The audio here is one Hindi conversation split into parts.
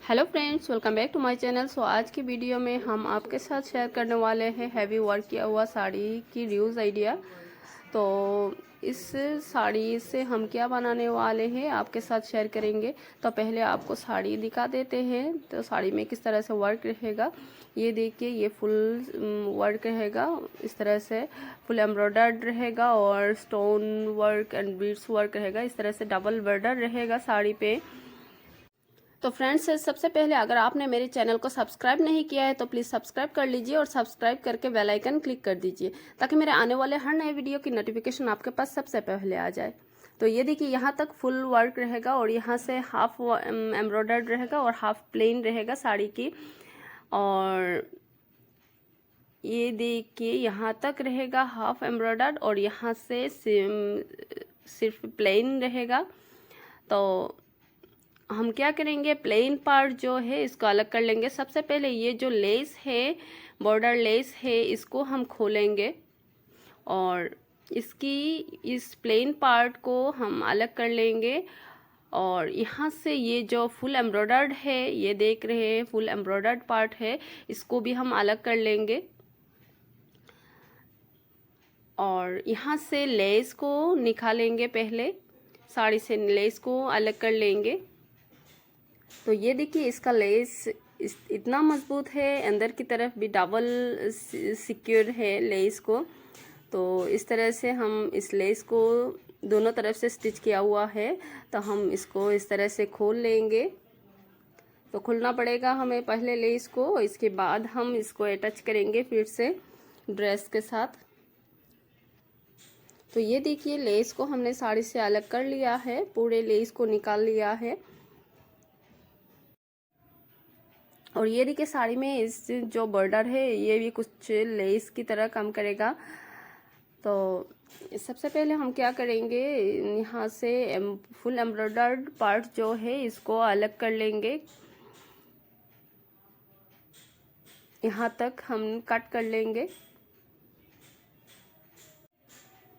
Hello friends, welcome back to my channel. आज की वीडियो में हम आपके साथ शेयर करने वाले हैं हैवी वर्क किया हुआ साड़ी की यूज़ आइडिया। तो इस साड़ी से हम क्या बनाने वाले हैं आपके साथ शेयर करेंगे। तो पहले आपको साड़ी दिखा देते हैं। तो साड़ी में किस तरह से वर्क रहेगा ये देखिए। ये फुल वर्क रहेगा, इस तरह से फुल एम्ब्रॉयडर्ड रहेगा और stone work and beads work रहेगा। इस तरह से डबल बॉर्डर रहेगा साड़ी पे। तो फ्रेंड्स, सबसे पहले अगर आपने मेरे चैनल को सब्सक्राइब नहीं किया है तो प्लीज़ सब्सक्राइब कर लीजिए और सब्सक्राइब करके बेल आइकन क्लिक कर दीजिए ताकि मेरे आने वाले हर नए वीडियो की नोटिफिकेशन आपके पास सबसे पहले आ जाए। तो ये देखिए, यहाँ तक फुल वर्क रहेगा और यहाँ से हाफ एम्ब्रॉयडर्ड रहेगा और हाफ प्लेन रहेगा साड़ी की। और ये देखिए, यहाँ तक रहेगा हाफ एम्ब्रॉयडर्ड और यहाँ से सिर्फ प्लेन रहेगा। तो हम क्या करेंगे, प्लेन पार्ट जो है इसको अलग कर लेंगे। सबसे पहले ये जो लेस है, बॉर्डर लेस है, इसको हम खोलेंगे और इस प्लेन पार्ट को हम अलग कर लेंगे। और यहाँ से ये जो फुल एम्ब्रॉयडर्ड है, ये देख रहे हैं फुल एम्ब्रॉयडर्ड पार्ट है, इसको भी हम अलग कर लेंगे। और यहाँ से लेस को निकालेंगे, पहले साड़ी से लेस को अलग कर लेंगे। तो ये देखिए, इसका लेस इतना मजबूत है, अंदर की तरफ भी डबल सिक्योर है लेस को। तो इस तरह से हम इस लेस को दोनों तरफ से स्टिच किया हुआ है। तो हम इसको इस तरह से खोल लेंगे। तो खोलना पड़ेगा हमें पहले लेस को, इसके बाद हम इसको अटैच करेंगे फिर से ड्रेस के साथ। तो ये देखिए, लेस को हमने साड़ी से अलग कर लिया है, पूरे लेस को निकाल लिया है। और ये देखिए, साड़ी में इस जो बॉर्डर है ये भी कुछ लेस की तरह काम करेगा। तो सबसे पहले हम क्या करेंगे, यहाँ से फुल एम्ब्रॉयडर्ड पार्ट जो है इसको अलग कर लेंगे। यहाँ तक हम कट कर लेंगे।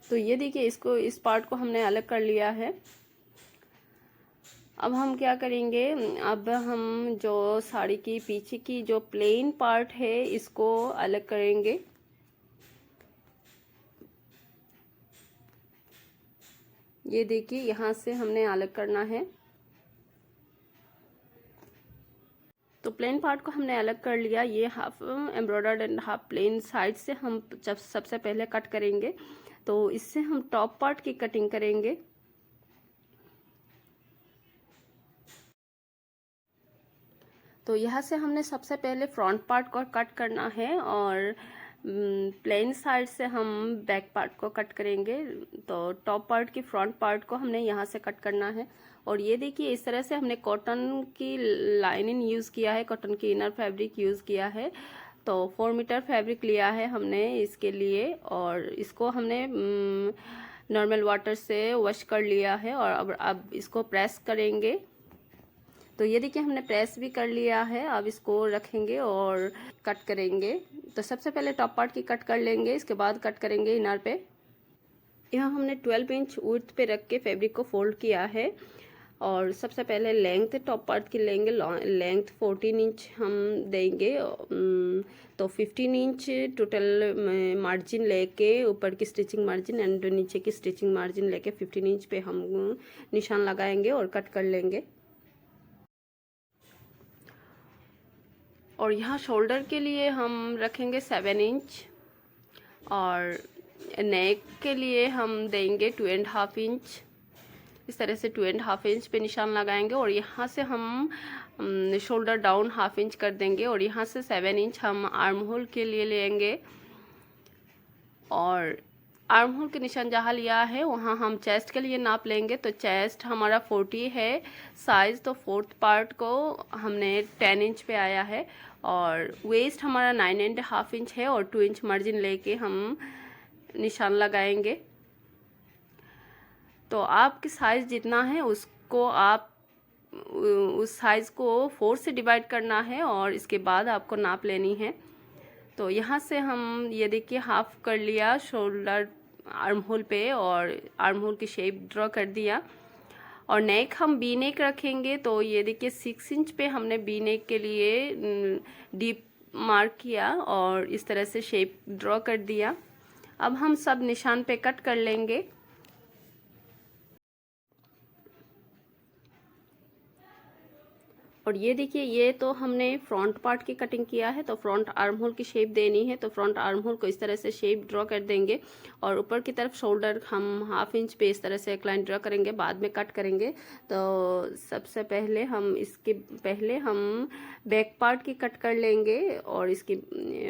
तो ये देखिए, इस पार्ट को हमने अलग कर लिया है। अब हम क्या करेंगे, अब हम जो साड़ी की पीछे की जो प्लेन पार्ट है इसको अलग करेंगे। ये देखिए, यहाँ से हमने अलग करना है। तो प्लेन पार्ट को हमने अलग कर लिया। ये half embroidered and half plain side से हम जब सबसे पहले कट करेंगे। तो इससे हम टॉप पार्ट की कटिंग करेंगे। तो यहाँ से हमने सबसे पहले फ्रंट पार्ट को कट करना है और प्लेन साइड से हम बैक पार्ट को कट करेंगे। तो टॉप पार्ट की फ्रंट पार्ट को हमने यहाँ से कट करना है। और ये देखिए, इस तरह से हमने कॉटन की लाइनिंग यूज़ किया है, कॉटन की इनर फैब्रिक यूज़ किया है। तो 4 मीटर फैब्रिक लिया है हमने इसके लिए और इसको हमने नॉर्मल वाटर से वॉश कर लिया है। और अब इसको प्रेस करेंगे। तो ये देखिए, हमने प्रेस भी कर लिया है। अब इसको रखेंगे और कट करेंगे। तो सबसे पहले टॉप पार्ट की कट कर लेंगे, इसके बाद कट करेंगे इनर पे। यहाँ हमने 12 इंच विड्थ पे रख के फैब्रिक को फोल्ड किया है। और सबसे पहले लेंथ टॉप पार्ट की लेंगे, लेंथ 14 इंच हम देंगे। तो 15 इंच टोटल मार्जिन लेके, ऊपर की स्टिचिंग मार्जिन एंड नीचे की स्टिचिंग मार्जिन लेके 15 इंच पे हम निशान लगाएंगे और कट कर लेंगे। और यहाँ शोल्डर के लिए हम रखेंगे 7 इंच और नेक के लिए हम देंगे 2.5 इंच। इस तरह से 2.5 इंच पे निशान लगाएंगे और यहाँ से हम शोल्डर डाउन हाफ इंच कर देंगे। और यहाँ से 7 इंच हम आर्म होल के लिए लेंगे। और आर्म होल के निशान जहाँ लिया है वहाँ हम चेस्ट के लिए नाप लेंगे। तो चेस्ट हमारा 40 है साइज़, तो 4th पार्ट को हमने 10 इंच पे आया है। और वेस्ट हमारा 9.5 इंच है और 2 इंच मार्जिन लेके हम निशान लगाएंगे। तो आपकी साइज़ जितना है उसको आप उस साइज़ को 4 से डिवाइड करना है और इसके बाद आपको नाप लेनी है। तो यहाँ से हम ये देखिए हाफ कर लिया शोल्डर आर्म होल पे और आर्म होल की शेप ड्रॉ कर दिया। और नेक हम वी नेक रखेंगे। तो ये देखिए 6 इंच पे हमने वी नेक के लिए डीप मार्क किया और इस तरह से शेप ड्रॉ कर दिया। अब हम सब निशान पे कट कर लेंगे। और ये देखिए ये तो हमने फ्रंट पार्ट की कटिंग किया है, तो फ्रंट आर्म होल की शेप देनी है। तो फ्रंट आर्म होल को इस तरह से शेप ड्रॉ कर देंगे और ऊपर की तरफ शोल्डर हम 1/2 इंच पे इस तरह से एक लाइन ड्रॉ करेंगे, बाद में कट करेंगे। तो सबसे पहले हम बैक पार्ट की कट कर लेंगे और इसके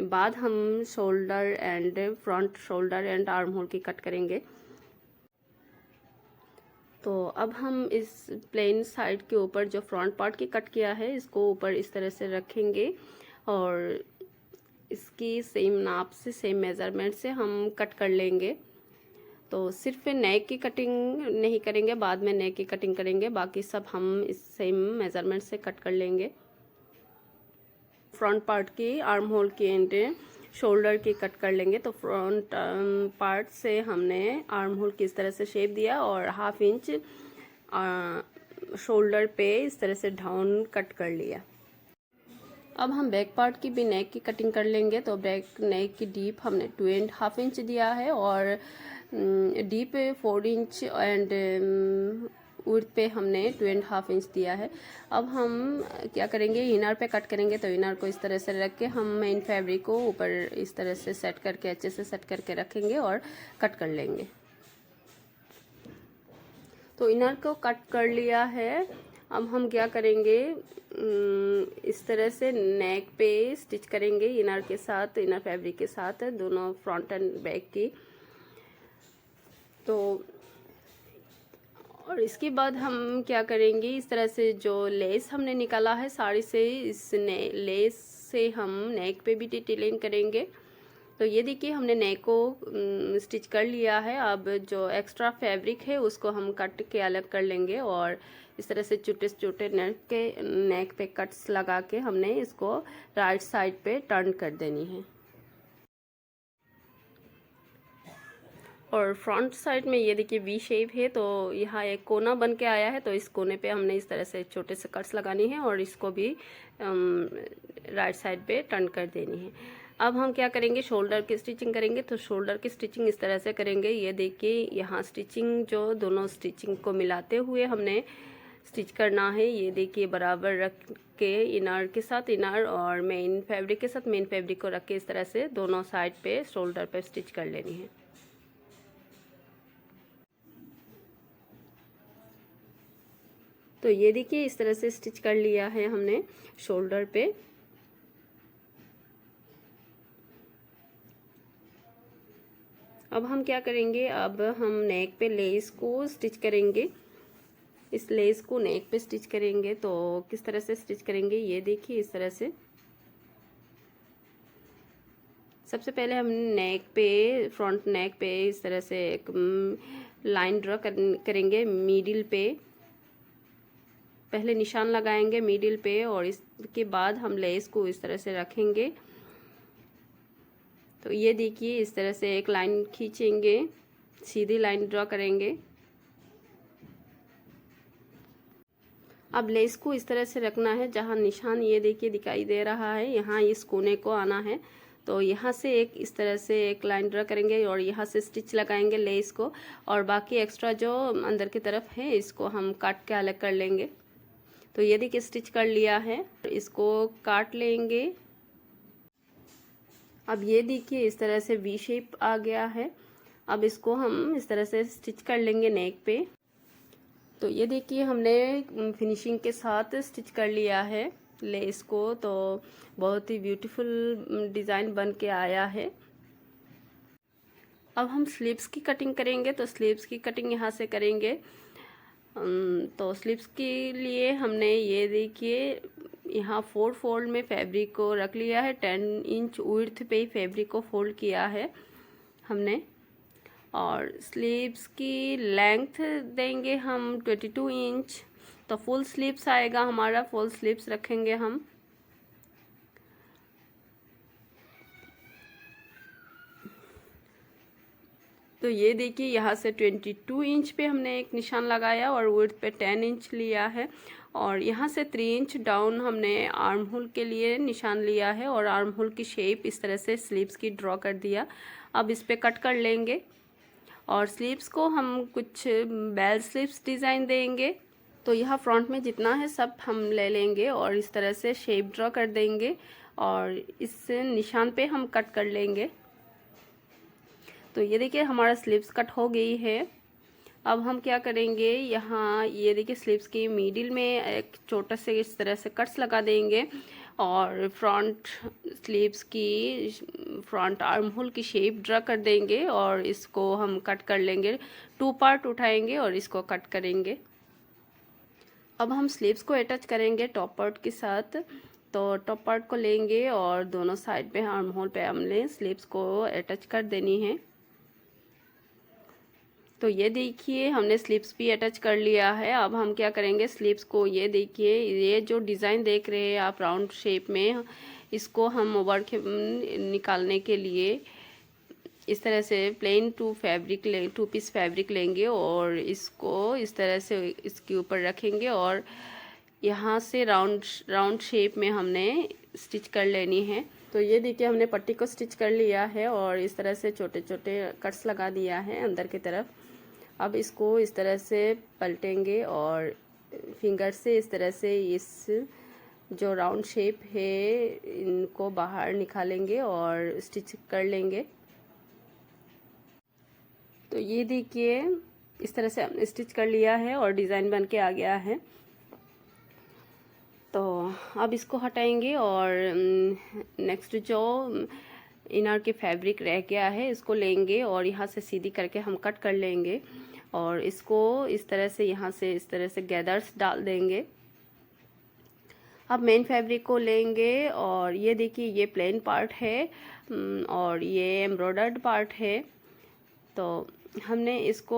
बाद हम shoulder and front shoulder and arm hole की कट करेंगे। तो अब हम इस प्लेन साइड के ऊपर जो फ्रंट पार्ट की कट किया है इसको ऊपर इस तरह से रखेंगे और इसकी सेम नाप से सेम मेज़रमेंट से हम कट कर लेंगे। तो सिर्फ नेक की कटिंग नहीं करेंगे, बाद में नेक की कटिंग करेंगे, बाकी सब हम इस सेम मेज़रमेंट से कट कर लेंगे। फ्रंट पार्ट की आर्म होल की एंड शोल्डर की कट कर लेंगे। तो फ्रंट पार्ट से हमने आर्म होल की इस तरह से शेप दिया और 1/2 इंच शोल्डर पे इस तरह से डाउन कट कर लिया। अब हम बैक पार्ट की भी नेक की कटिंग कर लेंगे। तो बैक नेक की डीप हमने 2.5 इंच दिया है और डीप 4 इंच एंड विड्थ पे हमने 2.5 इंच दिया है। अब हम क्या करेंगे, इनर पे कट करेंगे। तो इनर को इस तरह से रख के हम मेन फैब्रिक को ऊपर इस तरह से सेट करके अच्छे से सेट करके रखेंगे और कट कर लेंगे। तो इनर को कट कर लिया है। अब हम क्या करेंगे, इस तरह से नेक पे स्टिच करेंगे इनर के साथ, इनर फैब्रिक के साथ, दोनों फ्रंट एंड बैक की। तो और इसके बाद हम क्या करेंगे, इस तरह से जो लेस हमने निकाला है साड़ी से, इस लेस से हम नेक पे भी डिटेलिंग करेंगे। तो ये देखिए हमने नेक को स्टिच कर लिया है। अब जो एक्स्ट्रा फैब्रिक है उसको हम कट के अलग कर लेंगे और इस तरह से छोटे छोटे नेक पे कट्स लगा के हमने इसको राइट साइड पे टर्न कर देनी है। और फ्रंट साइड में ये देखिए वी शेप है, तो यहाँ एक कोना बन के आया है। तो इस कोने पे हमने इस तरह से छोटे से कट्स लगानी है और इसको भी राइट साइड पे टर्न कर देनी है। अब हम क्या करेंगे, शोल्डर की स्टिचिंग करेंगे। तो शोल्डर की स्टिचिंग इस तरह से करेंगे। ये देखिए यहाँ स्टिचिंग जो दोनों स्टिचिंग को मिलाते हुए हमने स्टिच करना है। ये देखिए बराबर रख के इनर के साथ इनर और मेन फैब्रिक के साथ मेन फैब्रिक को रख के इस तरह से दोनों साइड पे शोल्डर पे स्टिच कर लेनी है। तो ये देखिए इस तरह से स्टिच कर लिया है हमने शोल्डर पे। अब हम क्या करेंगे, अब हम नेक पे लेस को स्टिच करेंगे। इस लेस को नेक पे स्टिच करेंगे। तो किस तरह से स्टिच करेंगे, ये देखिए इस तरह से। सबसे पहले हम नेक पे, फ्रंट नेक पे इस तरह से एक लाइन ड्रॉ करेंगे मिडिल पे। पहले निशान लगाएंगे मिडिल पे और इसके बाद हम लेस को इस तरह से रखेंगे। तो ये देखिए इस तरह से एक लाइन खींचेंगे, सीधी लाइन ड्रॉ करेंगे। अब लेस को इस तरह से रखना है, जहाँ निशान ये देखिए दिखाई दे रहा है, यहाँ इस कोने को आना है। तो यहाँ से एक इस तरह से एक लाइन ड्रॉ करेंगे और यहाँ से स्टिच लगाएंगे लेस को, और बाकी एक्स्ट्रा जो अंदर की तरफ है इसको हम काट के अलग कर लेंगे। तो ये देखिए स्टिच कर लिया है, इसको काट लेंगे। अब ये देखिए इस तरह से वी शेप आ गया है। अब इसको हम इस तरह से स्टिच कर लेंगे नेक पे। तो ये देखिए हमने फिनिशिंग के साथ स्टिच कर लिया है लेस को। तो बहुत ही ब्यूटीफुल डिज़ाइन बन के आया है। अब हम स्लीव्स की कटिंग करेंगे। तो स्लीव्स की कटिंग यहाँ से करेंगे। तो स्लीव्स के लिए हमने ये देखिए यहाँ 4 फोल्ड में फैब्रिक को रख लिया है। 10 इंच विड्थ पे ही फैब्रिक को फोल्ड किया है हमने। और स्लीव्स की लेंथ देंगे हम 22 इंच। तो फुल स्लीव्स आएगा हमारा, फुल स्लीव्स रखेंगे हम। तो तो ये देखिए यहाँ से 22 इंच पे हमने एक निशान लगाया और विड्थ पे 10 इंच लिया है और यहाँ से 3 इंच डाउन हमने आर्म होल के लिए निशान लिया है और आर्म होल की शेप इस तरह से स्लीव्स की ड्रॉ कर दिया। अब इस पे कट कर लेंगे और स्लीव्स को हम कुछ बेल स्लीव्स डिज़ाइन देंगे। तो यहाँ फ्रंट में जितना है सब हम ले लेंगे और इस तरह से शेप ड्रॉ कर देंगे और इस निशान पे हम कट कर लेंगे। तो ये देखिए हमारा स्लीव्स कट हो गई है। अब हम क्या करेंगे, यहाँ ये देखिए स्लीव्स की मिडिल में एक छोटा से इस तरह से कट्स लगा देंगे और फ्रंट स्लीव्स की फ्रंट आर्म होल की शेप ड्रा कर देंगे और इसको हम कट कर लेंगे। 2 पार्ट उठाएंगे और इसको कट करेंगे। अब हम स्लीव्स को अटैच करेंगे टॉप पार्ट के साथ। तो टॉप पार्ट को लेंगे और दोनों साइड पे आर्म होल पे हमने स्लीव्स को अटैच कर देनी है। तो ये देखिए हमने स्लीव्स भी अटैच कर लिया है। अब हम क्या करेंगे, स्लीव्स को ये देखिए ये जो डिज़ाइन देख रहे हैं आप राउंड शेप में, इसको हम ओवर के निकालने के लिए इस तरह से प्लेन 2 पीस फैब्रिक लेंगे और इसको इस तरह से इसके ऊपर रखेंगे और यहाँ से राउंड शेप में हमने स्टिच कर लेनी है। तो ये देखिए हमने पट्टी को स्टिच कर लिया है और इस तरह से छोटे छोटे कट्स लगा दिया है अंदर की तरफ। अब इसको इस तरह से पलटेंगे और फिंगर से इस तरह से इस जो राउंड शेप है इनको बाहर निकालेंगे और स्टिच कर लेंगे। तो ये देखिए इस तरह से हमने स्टिच कर लिया है और डिज़ाइन बन के आ गया है। तो अब इसको हटाएंगे और नेक्स्ट जो इनर के फैब्रिक रह गया है इसको लेंगे और यहाँ से सीधी करके हम कट कर लेंगे और इसको इस तरह से यहाँ से इस तरह से गैदर्स डाल देंगे। अब मेन फैब्रिक को लेंगे और ये देखिए ये प्लेन पार्ट है और ये एम्ब्रॉयडर्ड पार्ट है। तो हमने इसको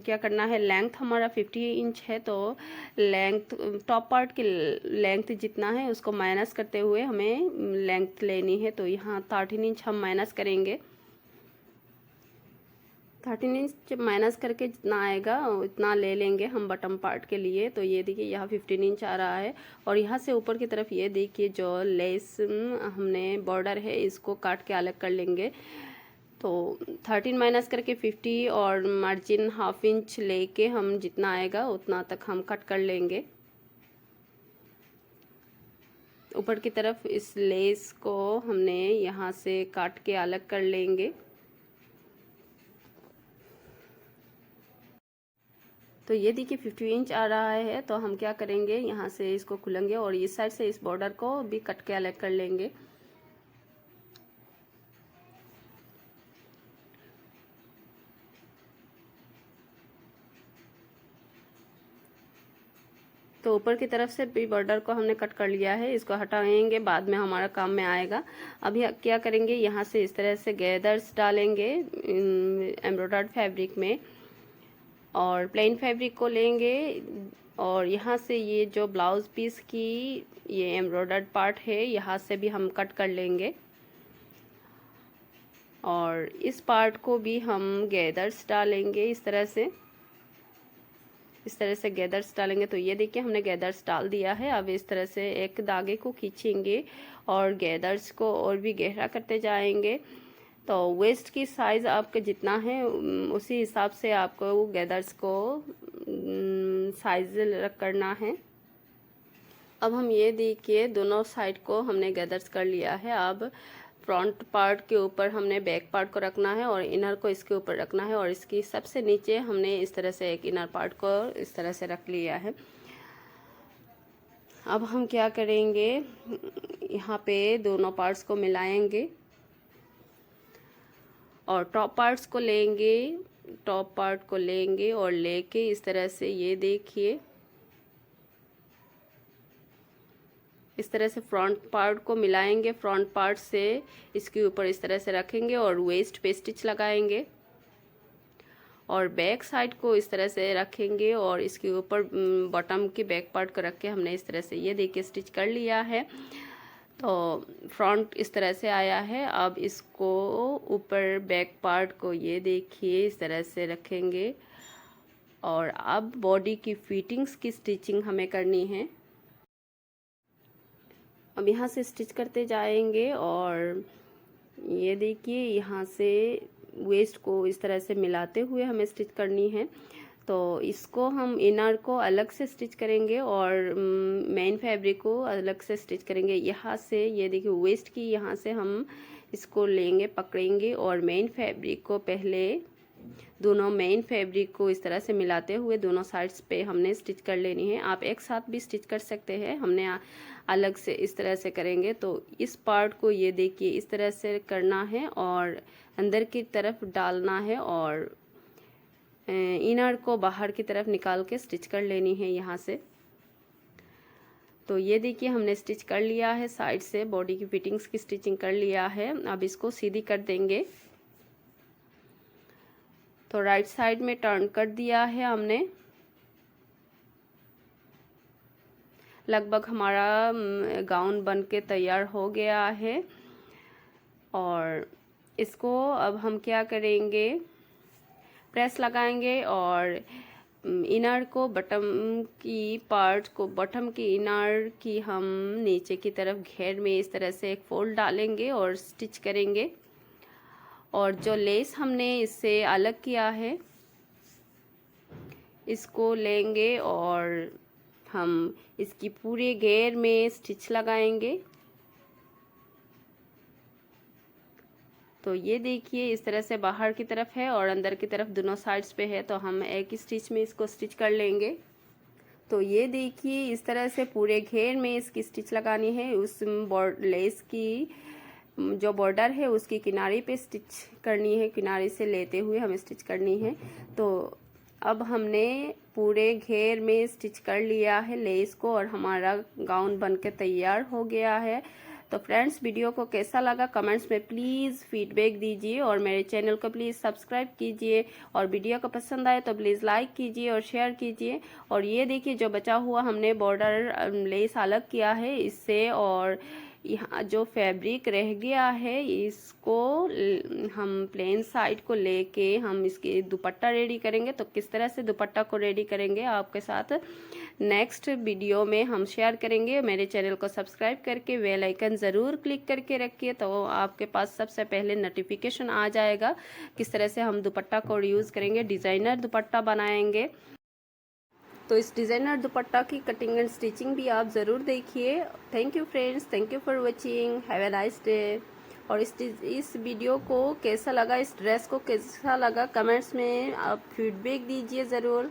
क्या करना है, लेंथ हमारा 50 इंच है तो लेंथ टॉप पार्ट की लेंथ जितना है उसको माइनस करते हुए हमें लेंथ लेनी है। तो यहाँ 13 इंच हम माइनस करेंगे। 13 इंच माइनस करके जितना आएगा उतना ले लेंगे हम बटम पार्ट के लिए। तो ये देखिए यहाँ 15 इंच आ रहा है और यहाँ से ऊपर की तरफ ये देखिए जो लेस हमने बॉर्डर है इसको काट के अलग कर लेंगे। तो 13 माइनस करके 50 और मार्जिन ½ इंच लेके हम जितना आएगा उतना तक हम कट कर लेंगे। ऊपर की तरफ इस लेस को हमने यहाँ से काट के अलग कर लेंगे। तो ये देखिए 50 इंच आ रहा है तो हम क्या करेंगे, यहाँ से इसको खुलेंगे और इस साइड से इस बॉर्डर को भी कट के अलग कर लेंगे। तो ऊपर की तरफ से भी बॉर्डर को हमने कट कर लिया है, इसको हटाएंगे बाद में हमारा काम में आएगा। अभी क्या करेंगे, यहाँ से इस तरह से गैदर्स डालेंगे एम्ब्रॉयडर्ड फैब्रिक में और प्लेन फैब्रिक को लेंगे और यहाँ से ये जो ब्लाउज पीस की ये एम्ब्रॉयडर्ड पार्ट है यहाँ से भी हम कट कर लेंगे और इस पार्ट को भी हम गैदर्स डालेंगे इस तरह से गैदर्स डालेंगे। तो ये देखिए हमने गैदर्स डाल दिया है। अब इस तरह से एक धागे को खींचेंगे और गैदर्स को और भी गहरा करते जाएंगे। तो वेस्ट की साइज़ आपका जितना है उसी हिसाब से आपको गैदर्स को साइज करना है। अब हम ये देखिए दोनों साइड को हमने गैदर्स कर लिया है। अब फ्रंट पार्ट के ऊपर हमने बैक पार्ट को रखना है और इनर को इसके ऊपर रखना है और इसकी सबसे नीचे हमने इस तरह से एक इनर पार्ट को इस तरह से रख लिया है। अब हम क्या करेंगे, यहाँ पे दोनों पार्ट्स को मिलाएंगे और टॉप पार्ट को लेंगे और लेके इस तरह से ये देखिए इस तरह से फ्रंट पार्ट को मिलाएंगे, फ्रंट पार्ट से इसके ऊपर इस तरह से रखेंगे और वेस्ट पे स्टिच लगाएंगे और बैक साइड को इस तरह से रखेंगे और इसके ऊपर बॉटम की बैक पार्ट को रख के हमने इस तरह से ये देखिए स्टिच कर लिया है। तो फ्रंट इस तरह से आया है। अब इसको ऊपर बैक पार्ट को ये देखिए इस तरह से रखेंगे और अब बॉडी की फिटिंग्स की स्टिचिंग हमें करनी है। अब यहाँ से स्टिच करते जाएंगे और ये देखिए यहाँ से वेस्ट को इस तरह से मिलाते हुए हमें स्टिच करनी है। तो इसको हम इनर को अलग से स्टिच करेंगे और मेन फैब्रिक को अलग से स्टिच करेंगे। यहाँ से ये देखिए वेस्ट की यहाँ से हम इसको लेंगे, पकड़ेंगे और मेन फैब्रिक को पहले दोनों मेन फैब्रिक को इस तरह से मिलाते हुए दोनों साइड्स पे हमने स्टिच कर लेनी है। आप एक साथ भी स्टिच कर सकते हैं, हमने अलग से इस तरह से करेंगे। तो इस पार्ट को ये देखिए इस तरह से करना है और अंदर की तरफ डालना है और इनर को बाहर की तरफ निकाल के स्टिच कर लेनी है यहाँ से। तो ये देखिए हमने स्टिच कर लिया है, साइड से बॉडी की फिटिंग्स की स्टिचिंग कर लिया है। अब इसको सीधी कर देंगे। तो राइट साइड में टर्न कर दिया है हमने। लगभग हमारा गाउन बन के तैयार हो गया है और इसको अब हम क्या करेंगे, प्रेस लगाएंगे और इनर को बटम की पार्ट को, बटम की इनर की हम नीचे की तरफ घेर में इस तरह से एक फोल्ड डालेंगे और स्टिच करेंगे। और जो लेस हमने इससे अलग किया है इसको लेंगे और हम इसकी पूरे घेर में स्टिच लगाएंगे। तो ये देखिए इस तरह से बाहर की तरफ है और अंदर की तरफ दोनों साइड्स पे है, तो हम एक ही स्टिच में इसको स्टिच कर लेंगे। तो ये देखिए इस तरह से पूरे घेर में इसकी स्टिच लगानी है। उस लेस की जो बॉर्डर है उसकी किनारे पे स्टिच करनी है, किनारे से लेते हुए हमें स्टिच करनी है। तो अब हमने पूरे घेर में स्टिच कर लिया है लेस को और हमारा गाउन बनके तैयार हो गया है। तो फ्रेंड्स वीडियो को कैसा लगा कमेंट्स में प्लीज़ फीडबैक दीजिए और मेरे चैनल को प्लीज़ सब्सक्राइब कीजिए और वीडियो को पसंद आए तो प्लीज़ लाइक कीजिए और शेयर कीजिए। और ये देखिए जो बचा हुआ हमने बॉर्डर लेस अलग किया है इससे, और यहाँ जो फैब्रिक रह गया है इसको हम प्लेन साइड को लेके हम इसकी दुपट्टा रेडी करेंगे। तो किस तरह से दुपट्टा को रेडी करेंगे आपके साथ नेक्स्ट वीडियो में हम शेयर करेंगे। मेरे चैनल को सब्सक्राइब करके बेल आइकन ज़रूर क्लिक करके रखिए, तो आपके पास सबसे पहले नोटिफिकेशन आ जाएगा किस तरह से हम दुपट्टा को यूज़ करेंगे, डिज़ाइनर दुपट्टा बनाएंगे। तो इस डिज़ाइनर दुपट्टा की कटिंग एंड स्टिचिंग भी आप ज़रूर देखिए। Thank you friends, thank you for watching, have a nice day. और इस वीडियो को कैसा लगा, इस ड्रेस को कैसा लगा कमेंट्स में आप फीडबैक दीजिए ज़रूर।